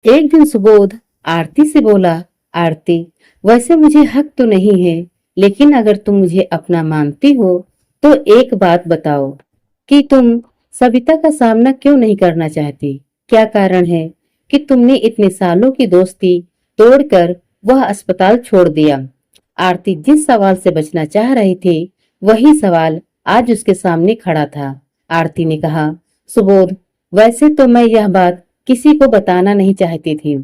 एक दिन सुबोध आरती से बोला, आरती, वैसे मुझे हक तो नहीं है, लेकिन अगर तुम मुझे अपना मानती हो तो एक बात बताओ कि तुम सविता का सामना क्यों नहीं करना चाहती? क्या कारण है कि तुमने इतने सालों की दोस्ती तोड़कर वह अस्पताल छोड़ दिया? आरती जिस सवाल से बचना चाह रही थी, वही सवाल आज उसके सामने खड़ा था। आरती ने कहा, सुबोध, वैसे तो मैं यह बात किसी को बताना नहीं चाहती थी,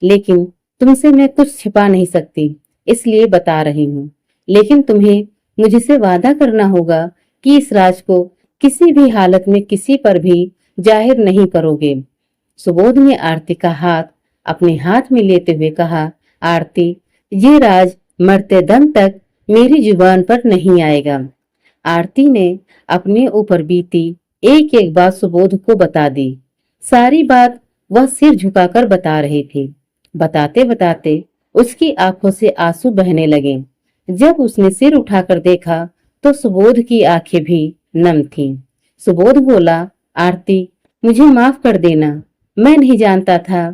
लेकिन तुमसे मैं कुछ छिपा नहीं सकती, इसलिए बता रही हूँ। लेकिन तुम्हें मुझसे वादा करना होगा कि इस राज को किसी भी हालत में किसी पर भी जाहिर नहीं करोगे। सुबोध ने आरती का हाथ अपने हाथ में लेते हुए कहा, आरती, ये राज मरते दम तक मेरी जुबान पर नहीं आएगा। आरती ने अपने ऊपर बीती एक एक बात सुबोध को बता दी। सारी बात वह सिर झुकाकर बता रही थी। बताते बताते उसकी आंखों से आंसू बहने लगे। जब उसने सिर उठाकर देखा तो सुबोध की आंखें भी नम थीं। सुबोध बोला, आरती, मुझे माफ कर देना। मैं नहीं जानता था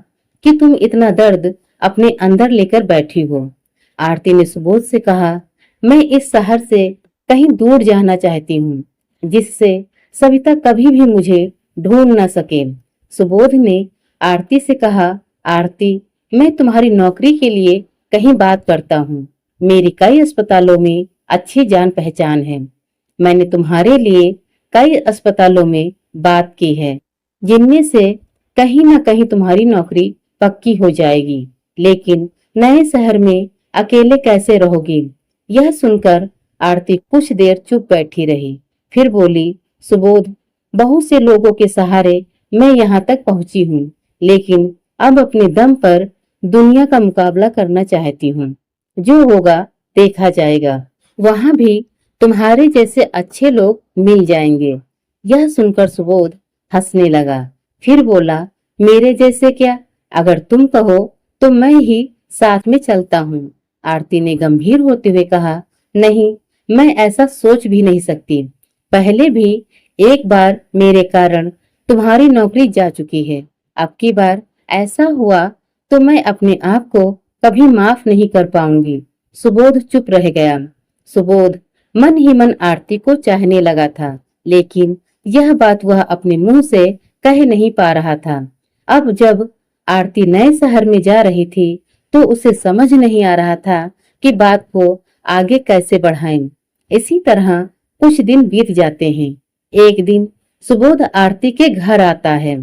कि तुम इतना दर्द अपने अंदर लेकर बैठी हो। आरती ने सुबोध से कहा, मैं इस शहर से कहीं दूर जाना चाहती हूँ, जिससे सविता कभी भी मुझे ढूंढ न सके। सुबोध ने आरती से कहा, आरती, मैं तुम्हारी नौकरी के लिए कहीं बात करता हूँ। मेरी कई अस्पतालों में अच्छी जान पहचान है। मैंने तुम्हारे लिए कई अस्पतालों में बात की है, जिनमें से कहीं ना कहीं तुम्हारी नौकरी पक्की हो जाएगी। लेकिन नए शहर में अकेले कैसे रहोगी? यह सुनकर आरती कुछ देर चुप बैठी रही, फिर बोली, सुबोध, बहुत से लोगों के सहारे मैं यहाँ तक पहुंची हूँ, लेकिन अब अपने दम पर दुनिया का मुकाबला करना चाहती हूँ। जो होगा देखा जाएगा। वहां भी तुम्हारे जैसे अच्छे लोग मिल जाएंगे। यह सुनकर सुबोध हंसने लगा, फिर बोला, मेरे जैसे क्या? अगर तुम कहो तो मैं ही साथ में चलता हूँ। आरती ने गंभीर होते हुए कहा, नहीं, मैं ऐसा सोच भी नहीं सकती। पहले भी एक बार मेरे कारण तुम्हारी नौकरी जा चुकी है। अब की बार ऐसा हुआ तो मैं अपने आप को कभी माफ नहीं कर पाऊंगी। सुबोध चुप रह गया। सुबोध मन ही मन आरती को चाहने लगा था, लेकिन यह बात वह अपने मुंह से कह नहीं पा रहा था। अब जब आरती नए शहर में जा रही थी, तो उसे समझ नहीं आ रहा था कि बात को आगे कैसे बढ़ाएं। इसी तरह कुछ दिन बीत जाते हैं। एक दिन सुबोध आरती के घर आता है।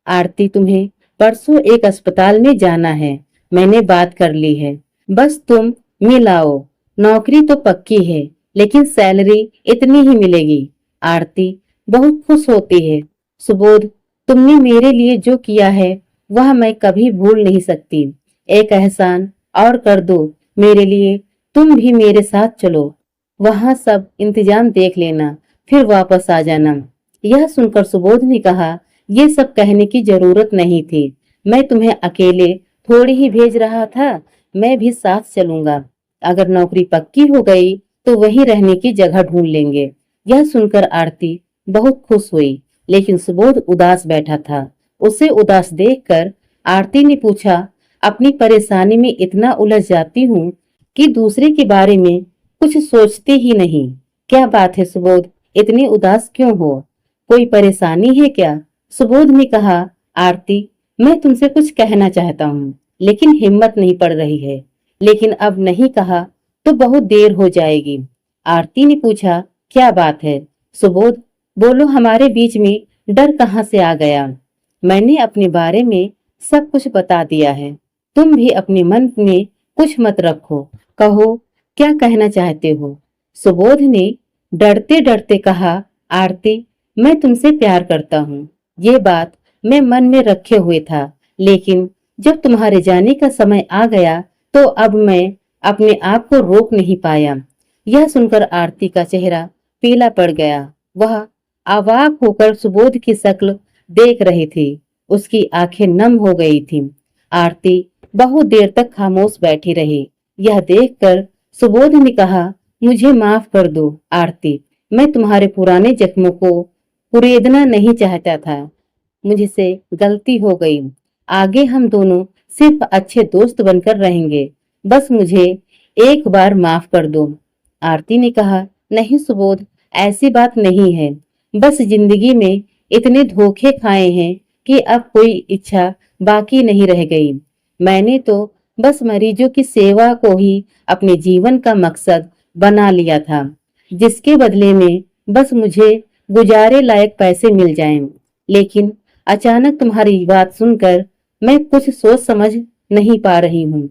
आरती, तुम्हें परसों एक अस्पताल में जाना है। मैंने बात कर ली है, बस तुम मिल आओ। नौकरी तो पक्की है, लेकिन सैलरी इतनी ही मिलेगी। आरती बहुत खुश होती है। सुबोध, तुमने मेरे लिए जो किया है वह मैं कभी भूल नहीं सकती। एक एहसान और कर दो मेरे लिए, तुम भी मेरे साथ चलो। वहां सब इंतजाम देख लेना, फिर वापस आ जाना। यह सुनकर सुबोध ने कहा, ये सब कहने की जरूरत नहीं थी। मैं तुम्हें अकेले थोड़ी ही भेज रहा था, मैं भी साथ चलूंगा। अगर नौकरी पक्की हो गई तो वहीं रहने की जगह ढूंढ लेंगे। यह सुनकर आरती बहुत खुश हुई, लेकिन सुबोध उदास बैठा था। उसे उदास देखकर आरती ने पूछा, अपनी परेशानी में इतना उलझ जाती हूँ कि दूसरे के बारे में कुछ सोचते ही नहीं। क्या बात है सुबोध, इतनी उदास क्यों हो? कोई परेशानी है क्या? सुबोध ने कहा, आरती, मैं तुमसे कुछ कहना चाहता हूँ, लेकिन हिम्मत नहीं पड़ रही है। लेकिन अब नहीं कहा तो बहुत देर हो जाएगी। आरती ने पूछा, क्या बात है? सुबोध, बोलो, हमारे बीच में डर कहाँ से आ गया? मैंने अपने बारे में सब कुछ बता दिया है। तुम भी अपने मन में कुछ मत रखो, कहो क्या कहना चाहते हो। सुबोध ने डरते डरते कहा, आरती, मैं तुमसे प्यार करता हूँ। ये बात मैं मन में रखे हुए था, लेकिन जब तुम्हारे जाने का समय आ गया तो अब मैं अपने आप को रोक नहीं पाया। यह सुनकर आरती का चेहरा पीला पड़ गया। वह अवाक होकर सुबोध की शक्ल देख रही थी। उसकी आंखें नम हो गई थीं। आरती बहुत देर तक खामोश बैठी रही। यह देखकर सुबोध ने कहा, मुझे माफ कर दो आरती, मैं तुम्हारे पुराने जख्मों को कुरेदना नहीं चाहता था। मुझसे गलती हो गई। आगे हम दोनों सिर्फ अच्छे दोस्त बनकर रहेंगे। बस मुझे एक बार माफ कर दो। आरती ने कहा, नहीं सुबोध, ऐसी बात नहीं है। बस जिंदगी में इतने धोखे खाए हैं कि अब कोई इच्छा बाकी नहीं रह गई। मैंने तो बस मरीजों की सेवा को ही अपने जीवन का मकसद बना लिया था, जिसके बदले में बस मुझे गुजारे लायक पैसे मिल जाएं। लेकिन अचानक तुम्हारी बात सुनकर मैं कुछ सोच समझ नहीं पा रही हूँ।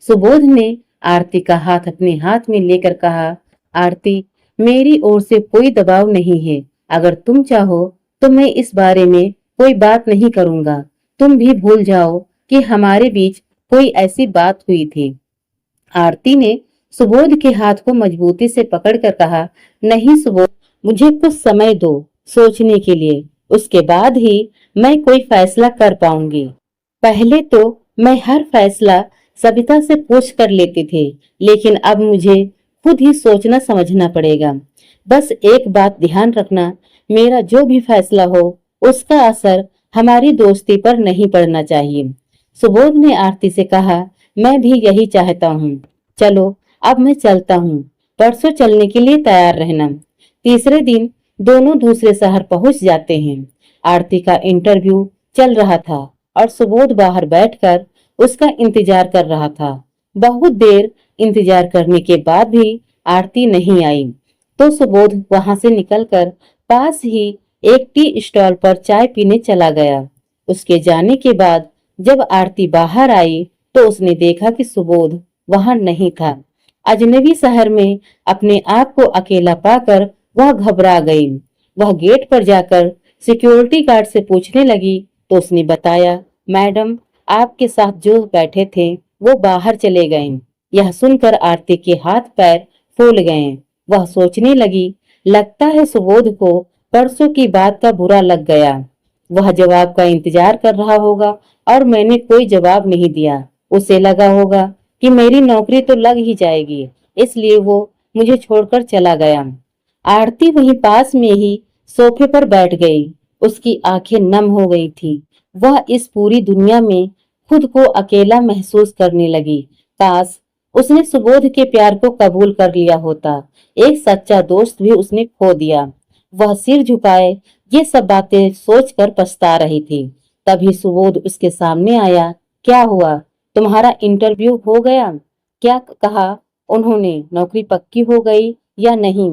सुबोध ने आरती का हाथ अपने हाथ में लेकर कहा, आरती, मेरी ओर से कोई दबाव नहीं है। अगर तुम चाहो तो मैं इस बारे में कोई बात नहीं करूंगा। तुम भी भूल जाओ कि हमारे बीच कोई ऐसी बात हुई थी। आरती ने सुबोध के हाथ को मजबूती से पकड़कर कहा, नहीं सुबोध, मुझे कुछ समय दो सोचने के लिए। उसके बाद ही मैं कोई फैसला कर पाऊंगी। पहले तो मैं हर फैसला सविता से पूछ कर लेती थी, लेकिन अब मुझे खुद ही सोचना समझना पड़ेगा। बस एक बात ध्यान रखना, मेरा जो भी फैसला हो उसका असर हमारी दोस्ती पर नहीं पड़ना चाहिए। सुबोध ने आरती से कहा, मैं भी यही चाहता हूँ। चलो अब मैं चलता हूँ, परसों चलने के लिए तैयार रहना। तीसरे दिन दोनों दूसरे शहर पहुंच जाते हैं। आरती का इंटरव्यू चल रहा था और सुबोध बाहर बैठकर उसका इंतजार कर रहा था। बहुत देर इंतजार करने के बाद भी आरती नहीं आई, तो सुबोध वहां से निकलकर पास ही एक टी स्टॉल पर चाय पीने चला गया। उसके जाने के बाद जब आरती बाहर आई तो उसने देखा कि सुबोध वहां नहीं था। अजनबी शहर में अपने आप को अकेला पाकर वह घबरा गई। वह गेट पर जाकर सिक्योरिटी गार्ड से पूछने लगी तो उसने बताया, मैडम, आपके साथ जो बैठे थे वो बाहर चले गए। यह सुनकर आरती के हाथ पैर फूल गए। वह सोचने लगी, लगता है सुबोध को परसों की बात का बुरा लग गया। वह जवाब का इंतजार कर रहा होगा और मैंने कोई जवाब नहीं दिया। उसे लगा होगा कि मेरी नौकरी तो लग ही जाएगी, इसलिए वो मुझे छोड़कर चला गया। आरती वहीं पास में ही सोफे पर बैठ गई। उसकी आंखें नम हो गई थी। वह इस पूरी दुनिया में खुद को अकेला महसूस करने लगी। काश उसने सुबोध के प्यार को कबूल कर लिया होता। एक सच्चा दोस्त भी उसने खो दिया। वह सिर झुकाए ये सब बातें सोचकर पछता रही थी। तभी सुबोध उसके सामने आया। क्या हुआ? तुम्हारा इंटरव्यू हो गया? क्या कहा उन्होंने? नौकरी पक्की हो गई या नहीं?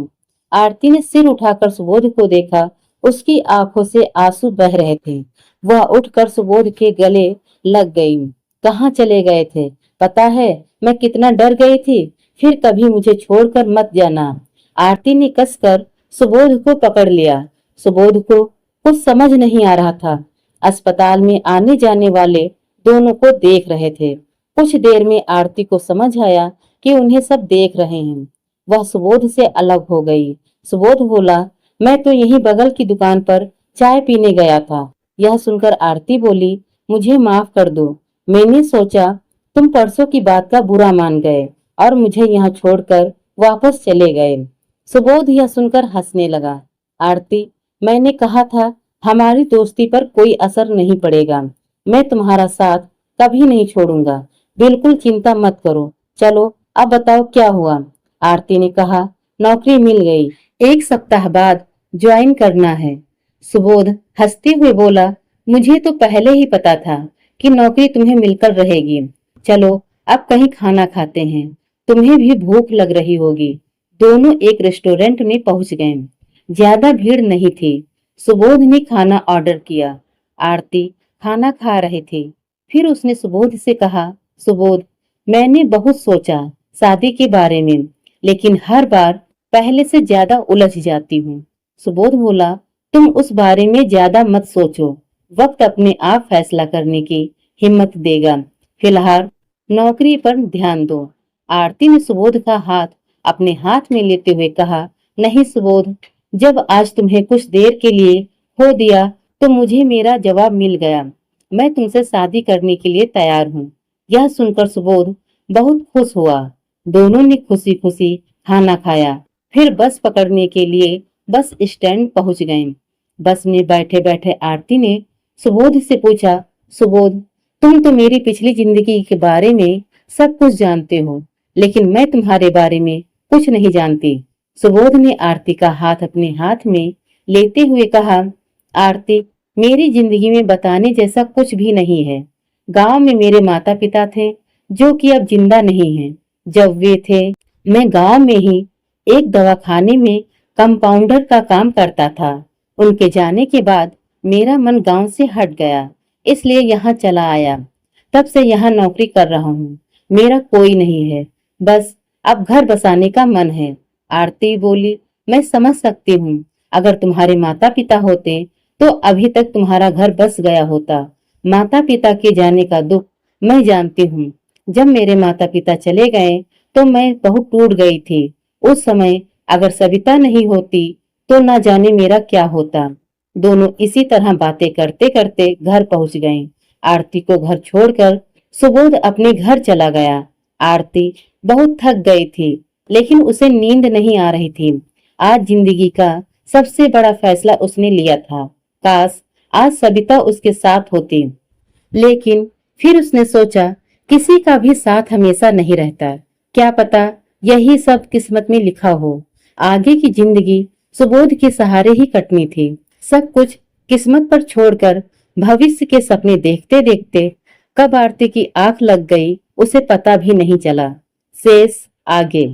आरती ने सिर उठाकर सुबोध को देखा। उसकी आंखों से आंसू बह रहे थे। वह उठकर सुबोध के गले लग गई। कहाँ चले गए थे? पता है मैं कितना डर गई थी। फिर कभी मुझे छोड़कर मत जाना। आरती ने कसकर सुबोध को पकड़ लिया। सुबोध को कुछ समझ नहीं आ रहा था। अस्पताल में आने जाने वाले दोनों को देख रहे थे। कुछ देर में आरती को समझ आया कि उन्हें सब देख रहे हैं। वह सुबोध से अलग हो गई। सुबोध बोला, मैं तो यहीं बगल की दुकान पर चाय पीने गया था। यह सुनकर आरती बोली, मुझे माफ कर दो। मैंने सोचा तुम परसों की बात का बुरा मान गए और मुझे यहाँ छोड़कर वापस चले गए। सुबोध यह सुनकर हंसने लगा। आरती, मैंने कहा था हमारी दोस्ती पर कोई असर नहीं पड़ेगा। मैं तुम्हारा साथ कभी नहीं छोड़ूंगा। बिल्कुल चिंता मत करो। चलो अब बताओ क्या हुआ? आरती ने कहा, नौकरी मिल गई। 1 सप्ताह बाद ज्वाइन करना है। सुबोध हंसते हुए बोला, मुझे तो पहले ही पता था कि नौकरी तुम्हें मिलकर रहेगी। चलो अब कहीं खाना खाते हैं। तुम्हें भी भूख लग रही होगी। दोनों एक रेस्टोरेंट में पहुंच गए। ज्यादा भीड़ नहीं थी। सुबोध ने खाना ऑर्डर किया। आरती खाना खा रहे थे। फिर उसने सुबोध से कहा, सुबोध, मैंने बहुत सोचा शादी के बारे में, लेकिन हर बार पहले से ज्यादा उलझ जाती हूँ। सुबोध बोला, तुम उस बारे में ज्यादा मत सोचो। वक्त अपने आप फैसला करने की हिम्मत देगा। फिलहाल नौकरी पर ध्यान दो। आरती ने सुबोध का हाथ अपने हाथ में लेते हुए कहा, नहीं सुबोध, जब आज तुम्हें कुछ देर के लिए खो दिया तो मुझे मेरा जवाब मिल गया। मैं तुमसे शादी करने के लिए तैयार हूँ। यह सुनकर सुबोध बहुत खुश हुआ। दोनों ने खुशी खुशी खाना खाया। फिर बस पकड़ने के लिए बस स्टैंड पहुंच गए। बस में बैठे बैठे आरती ने सुबोध से पूछा, सुबोध, तुम तो मेरी पिछली जिंदगी के बारे में सब कुछ जानते हो, लेकिन मैं तुम्हारे बारे में कुछ नहीं जानती। सुबोध ने आरती का हाथ अपने हाथ में लेते हुए कहा, आरती, मेरी जिंदगी में बताने जैसा कुछ भी नहीं है। गांव में मेरे माता पिता थे जो कि अब जिंदा नहीं हैं। जब वे थे, मैं गांव में ही एक दवाखाने में कंपाउंडर का काम करता था। उनके जाने के बाद मेरा मन गांव से हट गया, इसलिए यहाँ चला आया। तब से यहाँ नौकरी कर रहा हूँ। मेरा कोई नहीं है, बस अब घर बसाने का मन है। आरती बोली, मैं समझ सकती हूँ। अगर तुम्हारे माता पिता होते तो अभी तक तुम्हारा घर बस गया होता। माता पिता के जाने का दुख मैं जानती हूँ। जब मेरे माता पिता चले गए तो मैं बहुत टूट गई थी। उस समय अगर सविता नहीं होती तो ना जाने मेरा क्या होता। दोनों इसी तरह बातें करते करते घर पहुंच गए। आरती को घर छोड़कर सुबोध अपने घर चला गया। आरती बहुत थक गई थी, लेकिन उसे नींद नहीं आ रही थी। आज जिंदगी का सबसे बड़ा फैसला उसने लिया था। काश आज सविता उसके साथ होती। लेकिन फिर उसने सोचा, किसी का भी साथ हमेशा नहीं रहता। क्या पता यही सब किस्मत में लिखा हो। आगे की जिंदगी सुबोध के सहारे ही कटनी थी। सब कुछ किस्मत पर छोड़कर भविष्य के सपने देखते देखते कब आरती की आंख लग गई उसे पता भी नहीं चला। शेष आगे।